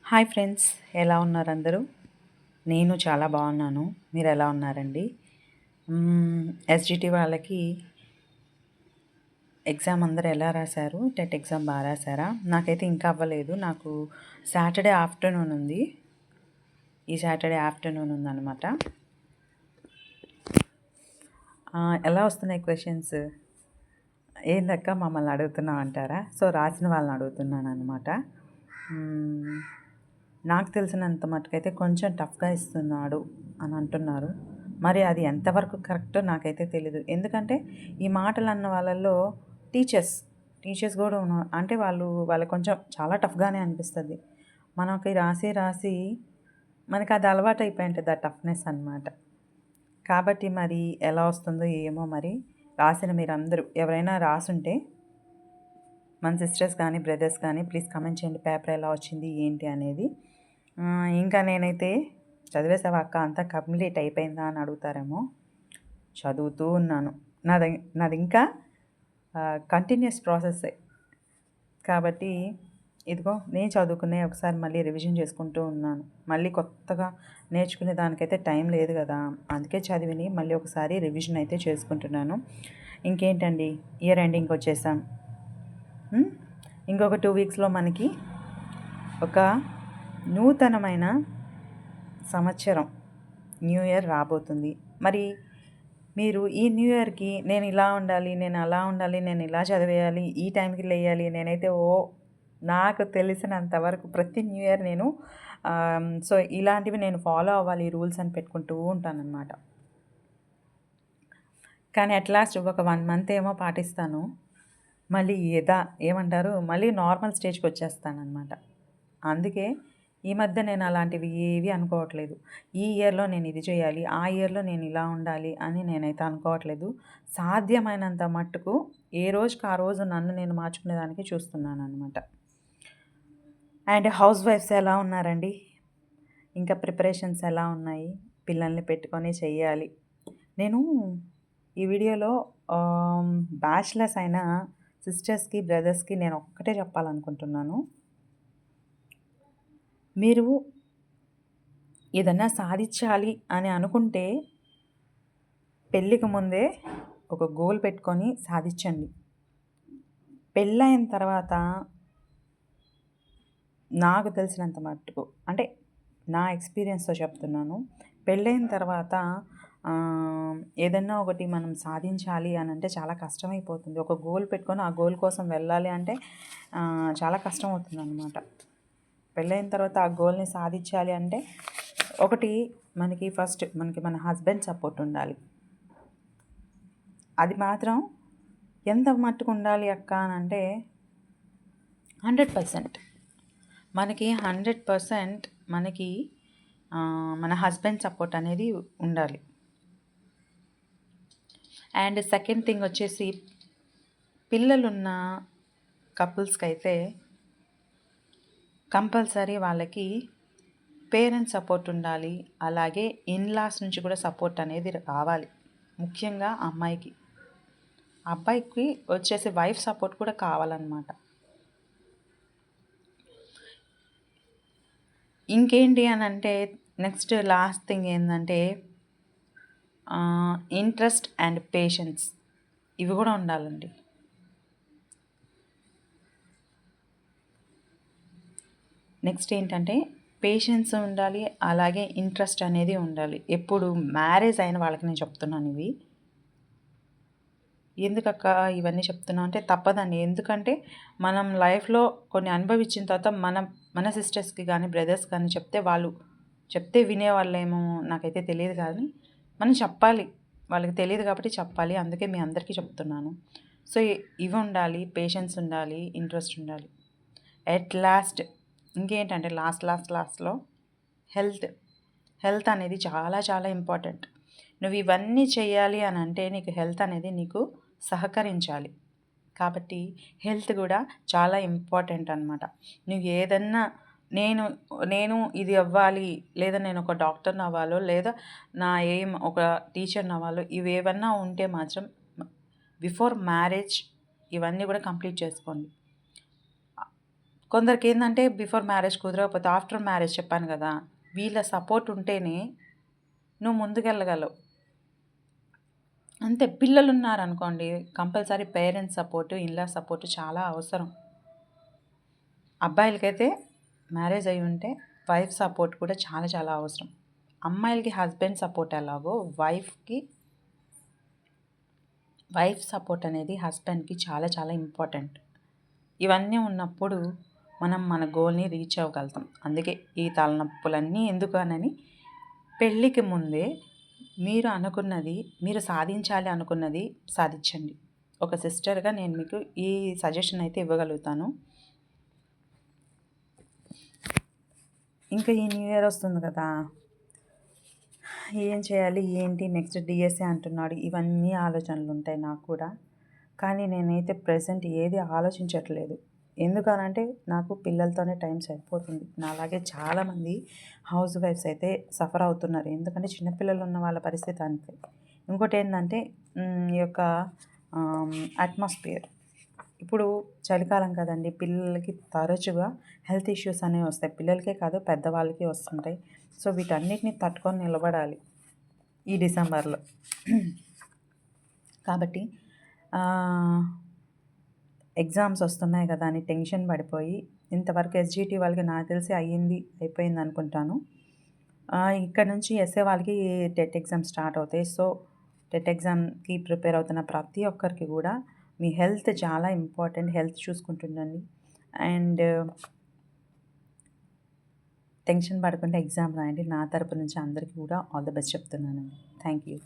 Hi friends, ఎలా ఉన్నారు అందరూ? నేను చాలా బాగున్నాను. మీరు ఎలా ఉన్నారండి? ఎస్జిటి వాళ్ళకి ఎగ్జామ్ అందరూ ఎలా రాశారు? టెట్ ఎగ్జామ్ బాగా రాశారా? నాకైతే ఇంకా అవ్వలేదు. నాకు సాటర్డే ఆఫ్టర్నూన్ ఉంది. ఈ సాటర్డే ఆఫ్టర్నూన్ ఉందన్నమాట. ఎలా వస్తున్నాయి క్వశ్చన్స్? ఏందక్క మమ్మల్ని అడుగుతున్నావు అంటారా? సో రాసిన వాళ్ళని అడుగుతున్నాను అనమాట. నాకు తెలిసినంత మటుకైతే కొంచెం టఫ్గా ఇస్తున్నాడు అని అంటున్నారు. మరి అది ఎంతవరకు కరెక్టో నాకైతే తెలీదు. ఎందుకంటే ఈ మాటలు అన్న వాళ్ళల్లో టీచర్స్ కూడా ఉన్నారు. అంటే వాళ్ళకి కొంచెం చాలా టఫ్గానే అనిపిస్తుంది. మనకి రాసి మనకి అది అలవాటు అయిపోయి ఉంటుంది, ఆ టఫ్నెస్ అనమాట. కాబట్టి మరి ఎలా వస్తుందో ఏమో. మరి రాసిన మీరందరూ ఎవరైనా రాసుంటే మన సిస్టర్స్ కానీ బ్రదర్స్ కానీ ప్లీజ్ కమెంట్ చేయండి, పేపర్ ఎలా వచ్చింది ఏంటి అనేది. ఇంకా నేనైతే చదివేసావా అక్క, అంతా కంప్లీట్ అయిపోయిందా అని అడుగుతారేమో. చదువుతూ ఉన్నాను. నాది ఇంకా కంటిన్యూస్ ప్రాసెస్సే. కాబట్టి ఇదిగో నేను చదువుకునే ఒకసారి మళ్ళీ రివిజన్ చేసుకుంటూ ఉన్నాను. మళ్ళీ కొత్తగా నేర్చుకునే దానికైతే టైం లేదు కదా, అందుకే చదివిని మళ్ళీ ఒకసారి రివిజన్ అయితే చేసుకుంటున్నాను. ఇంకేంటండి, ఇయర్ ఎండింగ్కి వచ్చేసాం. ఇంకొక 2 వీక్స్లో మనకి ఒక నూతనమైన సంవత్సరం న్యూ ఇయర్ రాబోతుంది. మరి మీరు ఈ న్యూ ఇయర్కి నేను ఇలా ఉండాలి, నేను అలా ఉండాలి, నేను ఇలా చదివేయాలి, ఈ టైంకి లేయాలి, నేనైతే నాకు తెలిసినంతవరకు ప్రతి న్యూ ఇయర్ నేను సో ఇలాంటివి నేను ఫాలో అవ్వాలి రూల్స్ అని పెట్టుకుంటూ ఉంటానన్నమాట. కానీ అట్ లాస్ట్ ఒక 1 మంత్ ఏమో పాటిస్తాను, మళ్ళీ ఏమంటారు, మళ్ళీ నార్మల్ స్టేజ్కి వచ్చేస్తానన్నమాట. అందుకే ఈ మధ్య నేను అలాంటివి ఏవి అనుకోవట్లేదు. ఈ ఇయర్లో నేను ఇది చేయాలి, ఆ ఇయర్లో నేను ఇలా ఉండాలి అని నేనైతే అనుకోవట్లేదు. సాధ్యమైనంత మట్టుకు ఏ రోజుకి ఆ రోజు నన్ను నేను మార్చుకునేదానికి చూస్తున్నాను అనమాట. అండ్ హౌస్ వైఫ్స్ ఎలా ఉన్నారండి? ఇంకా ప్రిపరేషన్స్ ఎలా ఉన్నాయి? పిల్లల్ని పెట్టుకొని చెయ్యాలి. నేను ఈ వీడియోలో బ్యాచిలర్స్ అయిన సిస్టర్స్కి బ్రదర్స్కి నేను ఒక్కటే చెప్పాలనుకుంటున్నాను. మీరు ఏదన్నా సాధించాలి అని అనుకుంటే పెళ్ళికి ముందే ఒక గోల్ పెట్టుకొని సాధించండి. పెళ్ళైన తర్వాత నాకు తెలిసినంత మట్టుకు, అంటే నా ఎక్స్పీరియన్స్తో చెప్తున్నాను, పెళ్ళైన తర్వాత ఏదన్నా ఒకటి మనం సాధించాలి అని అంటే చాలా కష్టమైపోతుంది. ఒక గోల్ పెట్టుకొని ఆ గోల్ కోసం వెళ్ళాలి అంటే చాలా కష్టం అవుతుంది అన్నమాట. పెళ్ళైన తర్వాత ఆ గోల్ని సాధించాలి అంటే ఒకటి మనకి మన హస్బెండ్ సపోర్ట్ ఉండాలి. అది మాత్రం ఎంత మట్టుకు ఉండాలి అక్క అని అంటే 100%. మనకి 100% మనకి మన హస్బెండ్ సపోర్ట్ అనేది ఉండాలి. అండ్ సెకండ్ థింగ్ వచ్చేసి, పిల్లలున్న కపుల్స్కి అయితే కంపల్సరీ వాళ్ళకి పేరెంట్స్ సపోర్ట్ ఉండాలి. అలాగే ఇన్లాస్ నుంచి కూడా సపోర్ట్ అనేది రావాలి. ముఖ్యంగా అమ్మాయికి, అబ్బాయికి వచ్చేసి వైఫ్ సపోర్ట్ కూడా కావాలన్నమాట. ఇంకేంటి అని అంటే నెక్స్ట్ లాస్ట్ థింగ్ ఏంటంటే ఇంట్రెస్ట్ అండ్ పేషెన్స్, ఇవి కూడా ఉండాలండి. నెక్స్ట్ ఏంటంటే పేషెన్స్ ఉండాలి, అలాగే ఇంట్రెస్ట్ అనేది ఉండాలి. ఎప్పుడు మ్యారేజ్ అయిన వాళ్ళకి నేను చెప్తున్నాను ఇవి. ఎందుకక్క ఇవన్నీ చెప్తున్నా అంటే తప్పదండి. ఎందుకంటే మనం లైఫ్లో కొన్ని అనుభవించిన తర్వాత మన సిస్టర్స్కి కానీ బ్రదర్స్ కానీ చెప్తే వినేవాళ్ళేమో నాకైతే తెలియదు, కానీ మనం చెప్పాలి. వాళ్ళకి తెలియదు కాబట్టి చెప్పాలి. అందుకే మీ అందరికీ చెప్తున్నాను. సో ఇవి ఉండాలి, పేషెన్స్ ఉండాలి, ఇంట్రెస్ట్ ఉండాలి. ఎట్ లాస్ట్ ఇంకేంటంటే లాస్ట్లో హెల్త్ అనేది చాలా చాలా ఇంపార్టెంట్. నువ్వు ఇవన్నీ చేయాలి అని అంటే నీకు హెల్త్ అనేది నీకు సహకరించాలి. కాబట్టి హెల్త్ కూడా చాలా ఇంపార్టెంట్ అనమాట. నువ్వు ఏదన్నా నేను ఇది అవ్వాలి, లేదా నేను ఒక డాక్టర్ని అవ్వాలో, లేదా నా ఎయిమ్ ఒక టీచర్ని అవ్వాలో, ఇవేవన్నా ఉంటే మాత్రం బిఫోర్ మ్యారేజ్ ఇవన్నీ కూడా కంప్లీట్ చేసుకోండి. కొందరికి ఏంటంటే బిఫోర్ మ్యారేజ్ కుదరకపోతే ఆఫ్టర్ మ్యారేజ్ చెప్పాను కదా, వీళ్ళ సపోర్ట్ ఉంటేనే నువ్వు ముందుకెళ్ళగలవు. అంతే. పిల్లలు ఉన్నారనుకోండి, compulsory parents support, in-law support చాలా అవసరం. అబ్బాయిలకైతే మ్యారేజ్ అయ్యి ఉంటే వైఫ్ సపోర్ట్ కూడా చాలా చాలా అవసరం. అమ్మాయిలకి హస్బెండ్ సపోర్ట్ ఎలాగో వైఫ్ సపోర్ట్ అనేది హస్బెండ్‌కి చాలా చాలా ఇంపార్టెంట్. ఇవన్నీ ఉన్నప్పుడు మనం మన గోల్‌ని రీచ్ అవ్వగలుగుతాం. అందుకే ఈ తలనొప్పులన్నీ ఎందుకు అనని, పెళ్ళికి ముందే మీరు సాధించాలి అనుకున్నది సాధించండి. ఒక సిస్టర్‌గా నేను మీకు ఈ సజెషన్ అయితే ఇవ్వగలుగుతాను. ఇంకా ఈ న్యూ ఇయర్ వస్తుంది కదా, ఏం చేయాలి, ఏంటి, నెక్స్ట్ డిఎస్ఏ అంటున్నాడు, ఇవన్నీ ఆలోచనలు ఉంటాయి నాకు కూడా. కానీ నేనైతే ప్రెజెంట్ ఏది ఆలోచించట్లేదు. ఎందుకనంటే నాకు పిల్లలతోనే టైం సరిపోతుంది. నాలాగే చాలామంది హౌస్ వైఫ్స్ అయితే సఫర్ అవుతున్నారు. ఎందుకంటే చిన్నపిల్లలు ఉన్న వాళ్ళ పరిస్థితి అంతే. ఇంకోటి ఏంటంటే ఈ యొక్క అట్మాస్ఫియర్. ఇప్పుడు చలికాలం కదండి, పిల్లలకి తరచుగా హెల్త్ ఇష్యూస్ అనేవి వస్తాయి. పిల్లలకే కాదు, పెద్దవాళ్ళకి వస్తుంటాయి. సో వీటన్నిటిని తట్టుకొని నిలబడాలి ఈ డిసెంబర్లో. కాబట్టి ఎగ్జామ్స్ వస్తున్నాయి కదా అని టెన్షన్ పడిపోయి, ఇంతవరకు ఎస్జిటి వాళ్ళకి నాకు తెలిసి అయిపోయింది అనుకుంటాను. ఇక్కడ నుంచి ఎస్ఏ వాళ్ళకి టెట్ ఎగ్జామ్ స్టార్ట్ అవుతాయి. సో టెట్ ఎగ్జామ్కి ప్రిపేర్ అవుతున్న ప్రతి ఒక్కరికి కూడా మీ హెల్త్ చాలా ఇంపార్టెంట్. హెల్త్ చూసుకుంటుండండి. అండ్ టెన్షన్ పడకుండా ఎగ్జామ్ రాయండి. నా తరపు నుంచి అందరికీ కూడా ఆల్ ద బెస్ట్ చెప్తున్నానండి. Thank you.